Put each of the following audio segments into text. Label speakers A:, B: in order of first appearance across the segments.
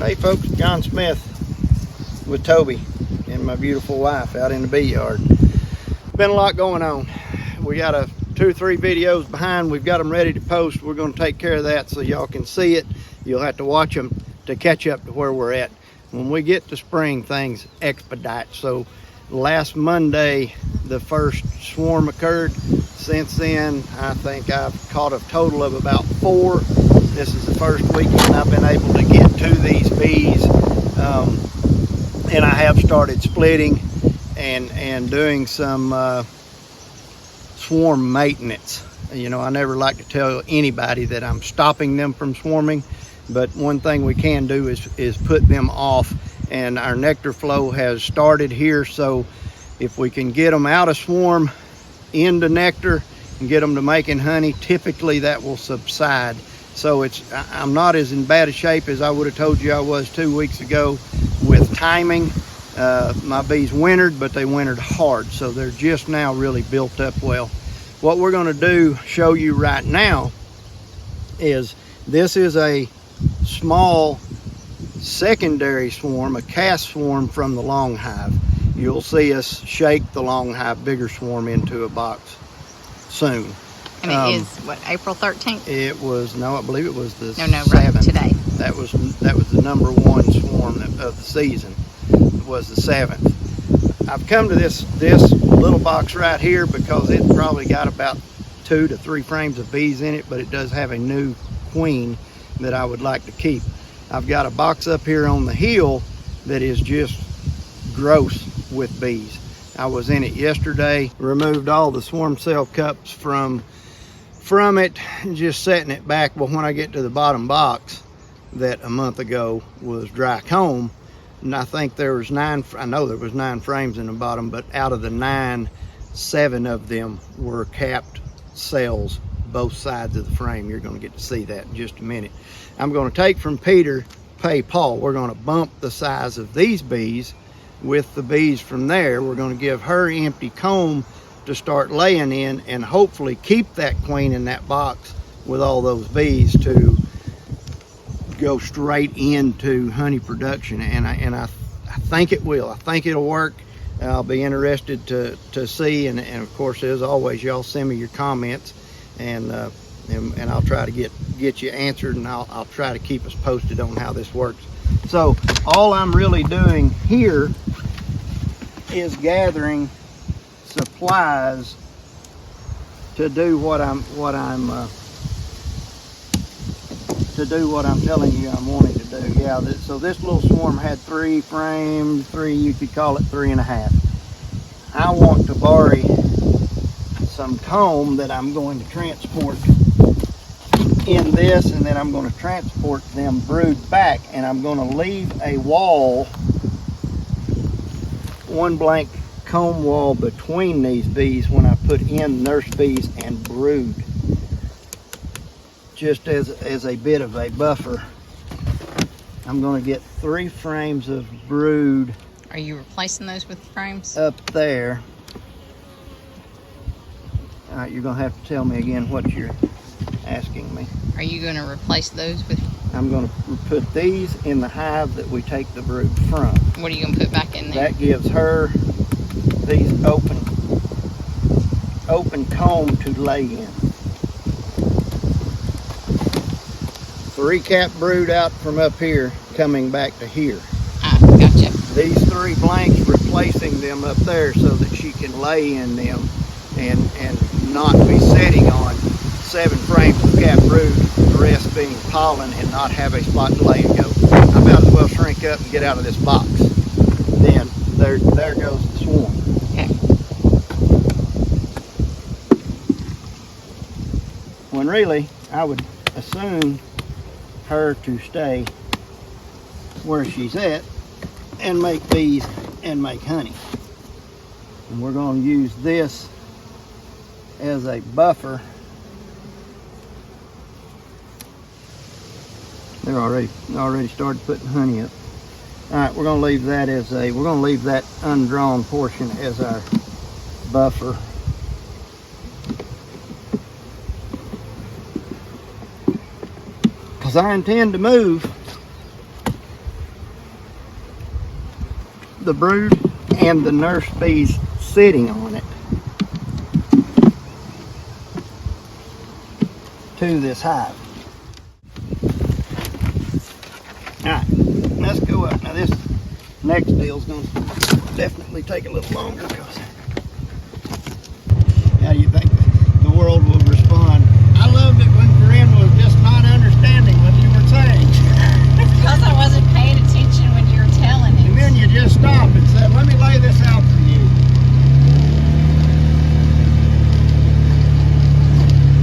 A: Hey folks, John Smith with Toby and my beautiful wife out in the bee yard. Been a lot going on. We got 2 or 3 videos behind. We've got them ready to post. We're going to take care of that so y'all can see it. You'll have to watch them to catch up to where we're at. When we get to spring, things expedite. So last Monday, the first swarm occurred. Since then, I think I've caught a total of about 4. This is the first weekend I've been able to get to these bees. And I have started splitting and doing some swarm maintenance. You know, I never like to tell anybody that I'm stopping them from swarming, but one thing we can do is put them off. And our nectar flow has started here, so if we can get them out of swarm into nectar and get them to making honey, typically that will subside. So I'm not as in bad a shape as I would have told you I was 2 weeks ago with timing. My bees wintered, but they wintered hard, so they're just now really built up well. What we're going to show you right now is this is a small secondary swarm, a cast swarm from the long hive. You'll see us shake the long hive bigger swarm into a box soon.
B: And it is what, April 13th?
A: It was, no, I believe it was the
B: 7th.
A: Right,
B: today.
A: That was the number 1 swarm of the season. It was the 7th. I've come to this little box right here because it probably got about 2 to 3 frames of bees in it, but it does have a new queen that I would like to keep. I've got a box up here on the hill that is just gross with bees. I was in it yesterday, removed all the swarm cell cups from it, and just setting it back. Well, when I get to the bottom box that a month ago was dry comb, and I think there was 9, I know there was 9 frames in the bottom, but out of the 9, 7 of them were capped cells, both sides of the frame. You're going to get to see that in just a minute. I'm going to take from Peter, pay Paul. We're going to bump the size of these bees with the bees from there. We're going to give her empty comb to start laying in, and hopefully keep that queen in that box with all those bees to go straight into honey production. And I think it will. I think it'll work. I'll be interested to see, and of course, as always, y'all send me your comments, and I'll try to get you answered, and I'll try to keep us posted on how this works. So all I'm really doing here is gathering supplies to do what I'm telling you I'm wanting to do. Yeah, so this little swarm had 3 frames, you could call it 3.5. I want to borrow some comb that I'm going to transport in this, and then I'm going to transport them brood back, and I'm going to leave a wall, 1 blank comb wall between these bees when I put in nurse bees and brood, just as a bit of a buffer. I'm going to get 3 frames of brood.
B: Are you replacing those with frames?
A: Up there. All right, you're going to have to tell me again what you're asking me.
B: Are you going to replace those with?
A: I'm going to put these in the hive that we take the brood from.
B: What are you going to put back in there?
A: That gives her these open comb to lay in. 3 cap brood out from up here coming back to here.
B: Ah, gotcha.
A: These 3 blanks replacing them up there so that she can lay in them and not be sitting on 7 frames of cap brood, the rest being pollen, and not have a spot to lay and go. I might as well shrink up and get out of this box. Then there goes the swarm.
B: Okay.
A: When really I would assume her to stay where she's at and make bees and make honey. And we're going to use this as a buffer. They're already started putting honey up. All right, we're going to leave that that undrawn portion as our buffer. Because I intend to move the brood and the nurse bees sitting on it to this hive. Alright, let's go up. Now this next deal's going to definitely take a little longer because how do you think the world will respond? I loved it when Corinne was just not understanding what you were saying.
B: Because I wasn't paying attention when you were telling it.
A: And then you just stopped and said, let me lay this out for you.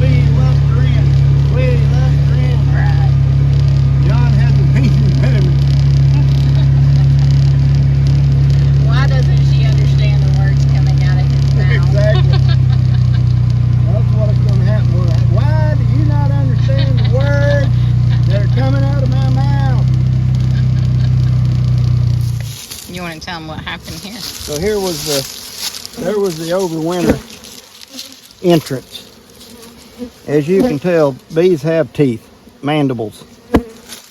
A: We love Corinne. We love Corinne.
B: Right.
A: John has a meeting mood.
B: Why doesn't she understand the words coming out of his mouth?
A: Exactly. That's what's going to happen. Why do you not understand the words that are coming out of my mouth?
B: You want to tell them what happened here?
A: So here was there was the overwinter entrance. As you can tell, bees have teeth, mandibles,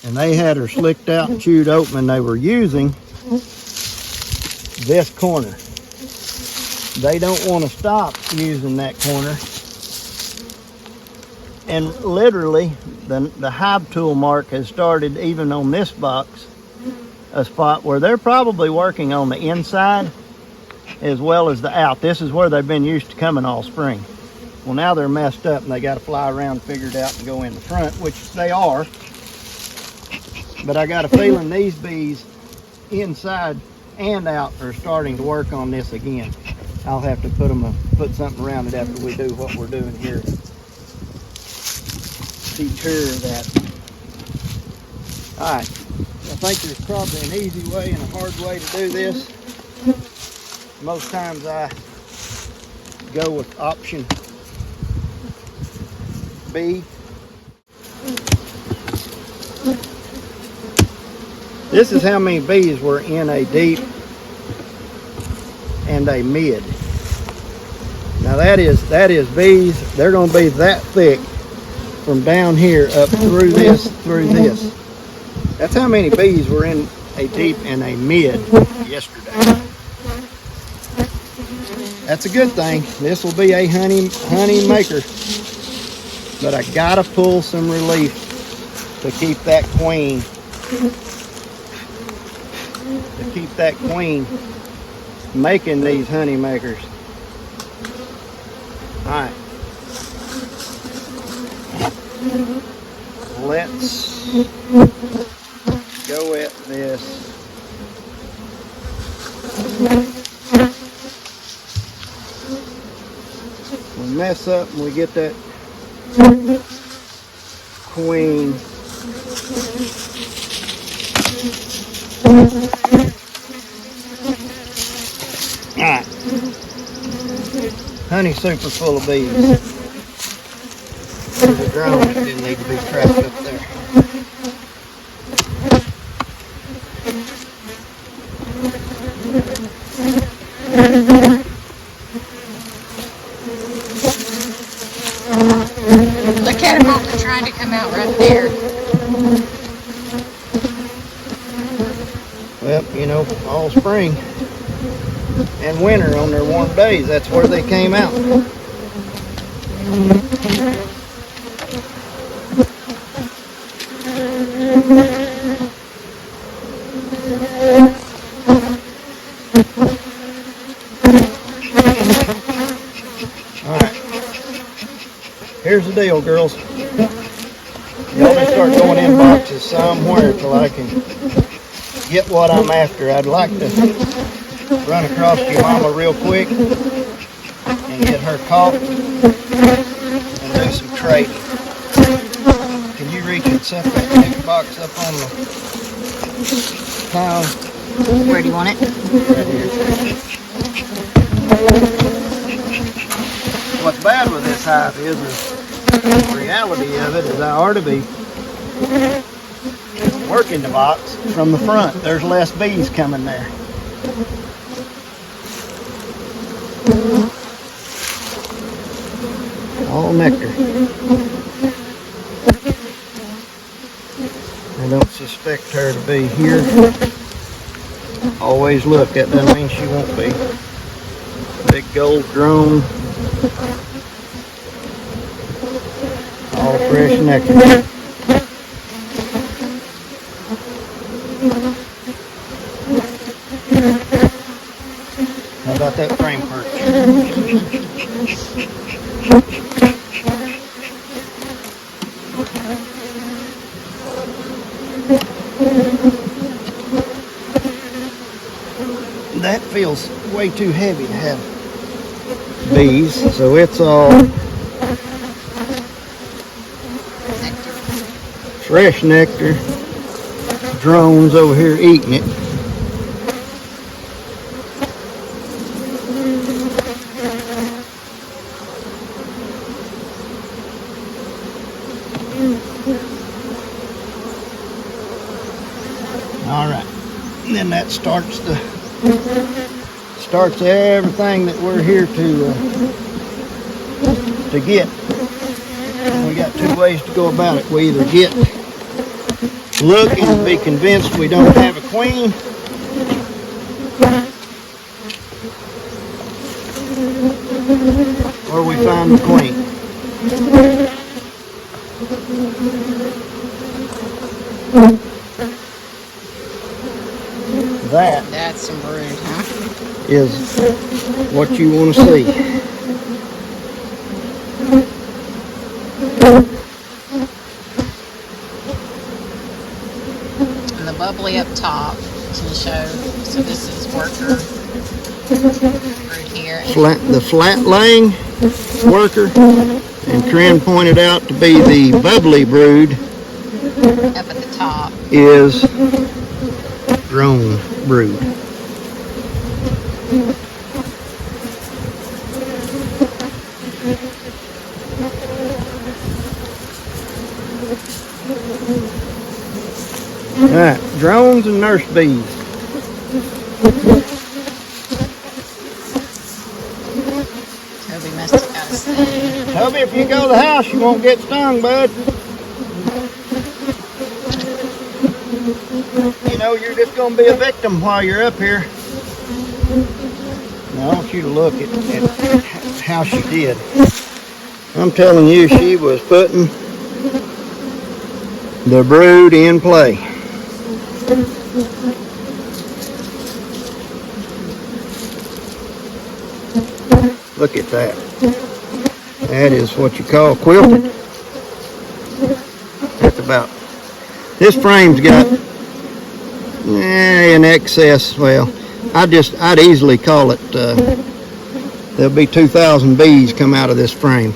A: and they had her slicked out and chewed open, and they were using this corner. They don't want to stop using that corner. And literally, the hive tool mark has started even on this box, a spot where they're probably working on the inside as well as the out. This is where they've been used to coming all spring. Well, now they're messed up and they got to fly around, figure it out, and go in the front, which they are. But I got a feeling these bees inside and out are starting to work on this again. I'll have to put something around it after we do what we're doing here. Deter that. All right. I think there's probably an easy way and a hard way to do this. Most times I go with option B. This is how many bees were in a deep and a mid. Now that is bees, they're going to be that thick from down here up through this. That's how many bees were in a deep and a mid yesterday. That's a good thing. This will be a honey maker. But I gotta pull some relief to keep that queen. Making these honey makers. Alright. Let's go at this. We mess up and we get that queen. Alright. Honey super full of bees. There's a drone that didn't need to be trapped up there.
B: Look at them all trying to come out right there.
A: Well, you know, all spring and winter on their warm days, that's where they came out. Alright. Here's the deal, girls. Y'all just start going in boxes somewhere till I can get what I'm after. I'd like to run across your mama real quick and get her caught and do some trading. Can you reach and set that big box up on the pile?
B: Where do you want it?
A: Right here. What's bad with this hive is the reality of it is I ought to be working the box from the front. There's less bees coming there. All nectar. I don't suspect her to be here Always look, that doesn't mean she won't be. Big gold drone. All fresh nectar. How about that frame perch? That feels way too heavy to have bees, so it's all fresh nectar. Drones over here eating it. All right, and then that starts everything that we're here to get. And we got two ways to go about it. We either look and be convinced we don't have a queen, or we find the queen.
B: That's some brood, huh?
A: Is what you want to see.
B: And the bubbly up top can show. So this is worker brood here.
A: The flat laying worker, and Corinne pointed out to be the bubbly brood
B: Up at the top
A: is drone brood. Alright, drones and nurse bees.
B: Toby must have got a sting.
A: Toby, if you go to the house, you won't get stung, bud. You know, you're just going to be a victim while you're up here. Now, I want you to look at how she did. I'm telling you, she was putting the brood in play. Look at that. That is what you call quilted. That's about, this frame's got in excess, well, I'd easily call it, there'll be 2,000 bees come out of this frame.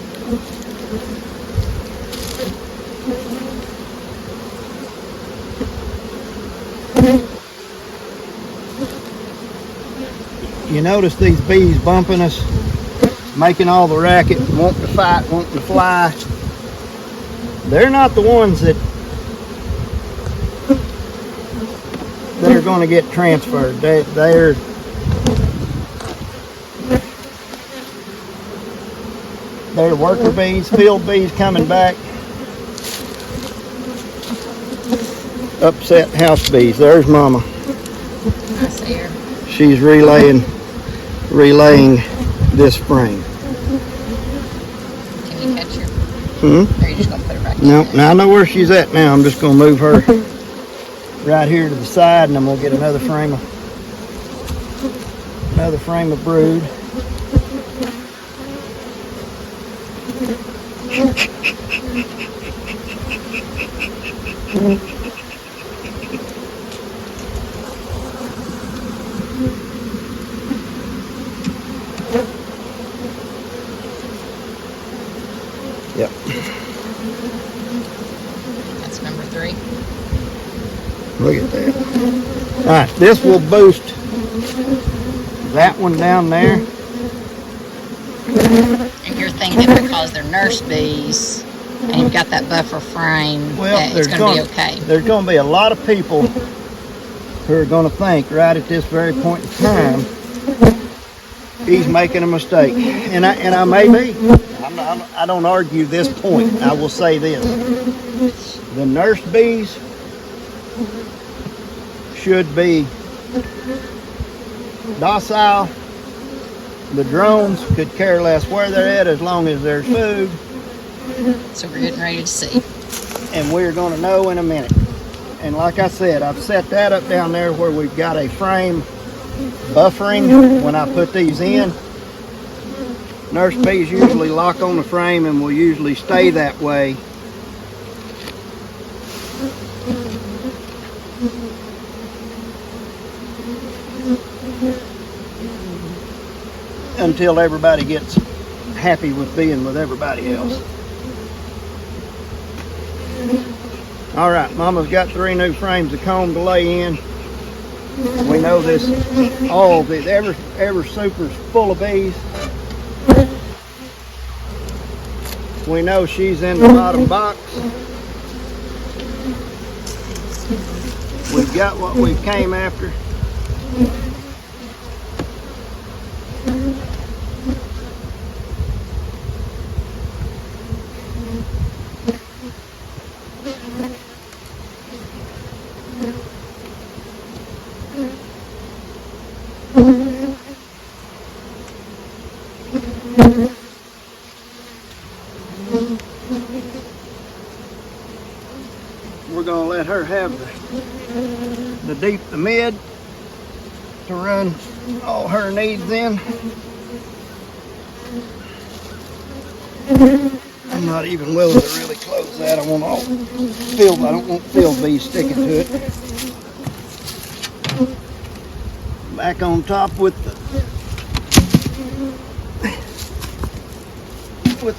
A: You notice these bees bumping us, making all the racket, wanting to fight, wanting to fly. They're not the ones that are going to get transferred. They're worker bees, field bees coming back. Upset house bees. There's Mama.
B: I see her.
A: She's relaying this frame.
B: Can you catch her?
A: Hmm?
B: Or are you just going to put her back
A: No,
B: in?
A: now I know where she's at now. I'm just going to move her right here to the side, and I'm going to get another frame of brood. Yep.
B: That's number 3.
A: Look at that. All right, this will boost that one down there.
B: And you're thinking because they're nurse bees and you've got that buffer frame,
A: Well,
B: that it's going to be okay.
A: There's going to be a lot of people who are going to think right at this very point in time he's making a mistake, and I may be. I don't argue this point. I will say this: the nurse bees should be docile. The drones could care less where they're at as long as there's food.
B: So we're getting ready to see.
A: And we're going to know in a minute. And like I said, I've set that up down there where we've got a frame buffering when I put these in. Nurse bees usually lock on the frame and will usually stay that way until everybody gets happy with being with everybody else. All right, Mama's got 3 new frames of comb to lay in. We know this, all of this, every super's full of bees. We know she's in the bottom box. We've got what we came after. We're going to let her have the deep, the mid to run all her needs in. I'm not even willing to really close that. I don't want field bees sticking to it. Back on top with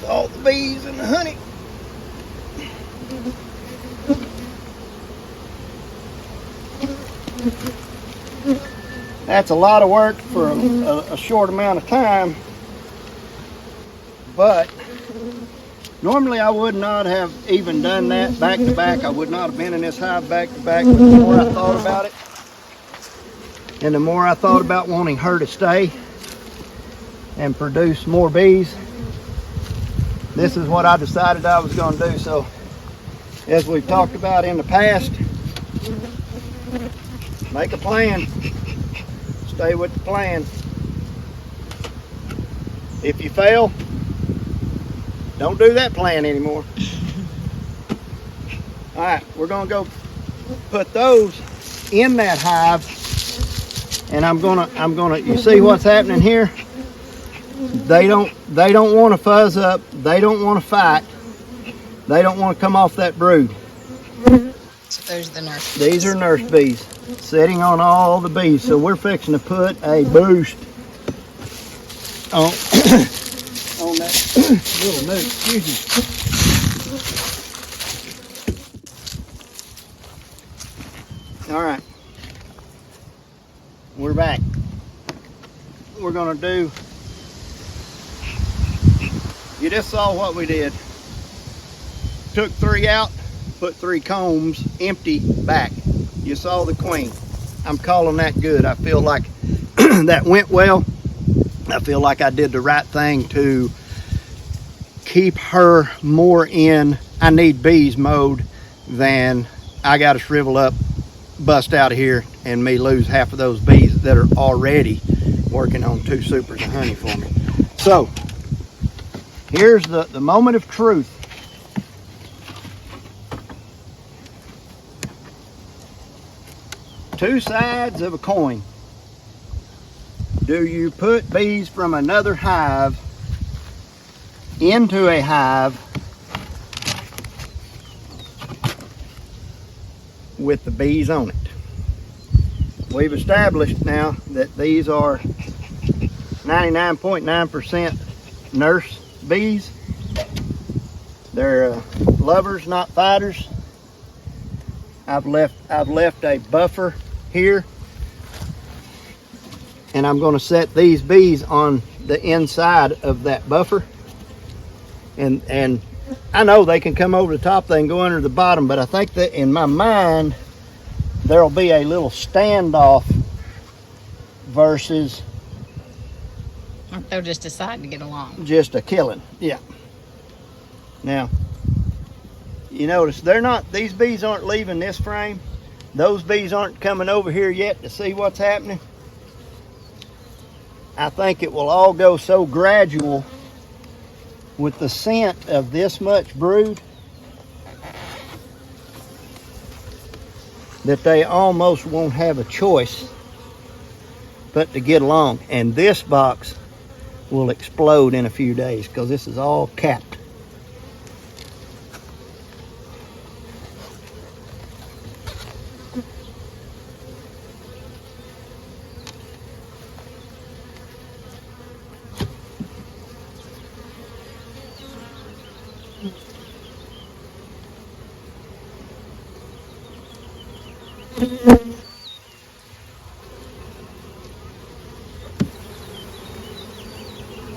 A: all the bees and the honey. That's a lot of work for a short amount of time, but normally I would not have even done that back to back. I would not have been in this hive back to back, but the more I thought about it, and the more I thought about wanting her to stay and produce more bees, this is what I decided I was going to do. So, as we've talked about in the past, make a plan. Stay with the plan. If you fail, don't do that plan anymore. All right, we're going to go put those in that hive, and I'm gonna. You see what's happening here? They don't want to fuzz up. They don't want to fight. They don't want to come off that brood.
B: So those are the nurse bees.
A: These are nurse bees sitting on all the bees. So we're fixing to put a boost on, on that little note. Excuse me. All right. We're back. We're going to do, you just saw what we did. Took 3 out, put 3 combs empty back. You saw the queen. I'm calling that good. I feel like that went well. I feel like I did the right thing to keep her more in I need bees mode than I got to shrivel up, bust out of here, and me lose half of those bees that are already working on 2 supers of honey for me. So here's the moment of truth. Two sides of a coin. Do you put bees from another hive into a hive with the bees on it? We've established now that these are 99.9% nurse bees. They're lovers, not fighters. I've left a buffer here, and I'm going to set these bees on the inside of that buffer, and I know they can come over the top, they can go under the bottom, but I think that in my mind there'll be a little standoff versus
B: They'll just decide to get along.
A: just a killing. Yeah. Now you notice these bees aren't leaving this frame. Those bees aren't coming over here yet to see what's happening. I think it will all go so gradual with the scent of this much brood that they almost won't have a choice but to get along. And this box will explode in a few days because this is all capped.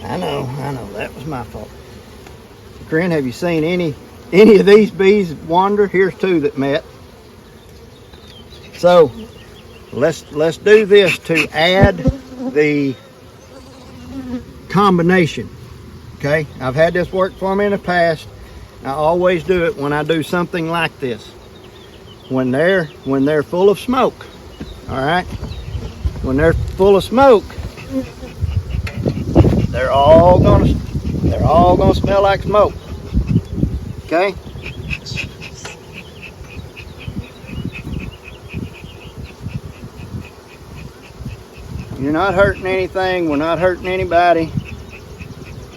A: I know, that was my fault. Corinne, have you seen any of these bees wander? Here's two that met. So let's do this to add the combination. Okay, I've had this work for me in the past. I always do it when I do something like this. When they're full of smoke. All right, when they're full of smoke, they're all gonna smell like smoke. Okay. You're not hurting anything. We're not hurting anybody.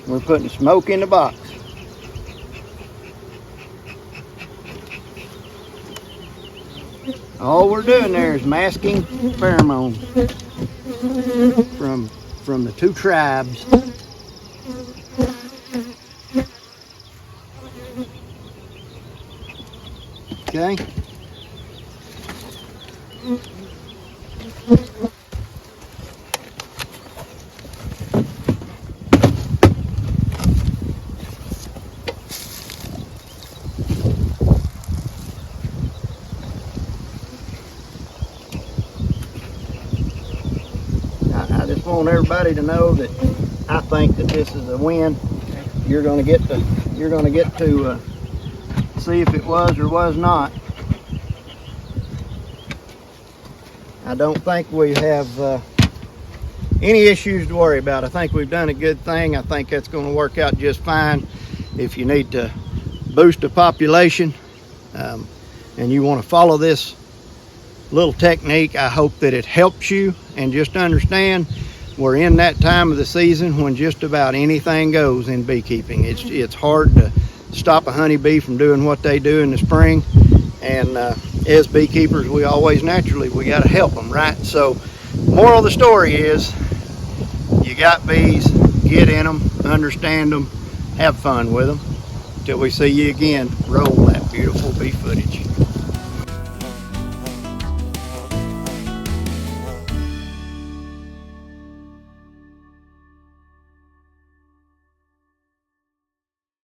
A: We're putting smoke in the box. All we're doing there is masking pheromones from the two tribes. Okay. I just want everybody to know that I think that this is a win. You're going to get to see if it was or was not. I don't think we have any issues to worry about. I think we've done a good thing. I think that's going to work out just fine. If you need to boost the population and you want to follow this little technique, I hope that it helps you. And just understand, we're in that time of the season when just about anything goes in beekeeping. It's hard to stop a honeybee from doing what they do in the spring, and as beekeepers, we always naturally got to help them, right? So moral of the story is, you got bees, get in them, understand them, have fun with them. Till we see you again, roll that beautiful bee footage.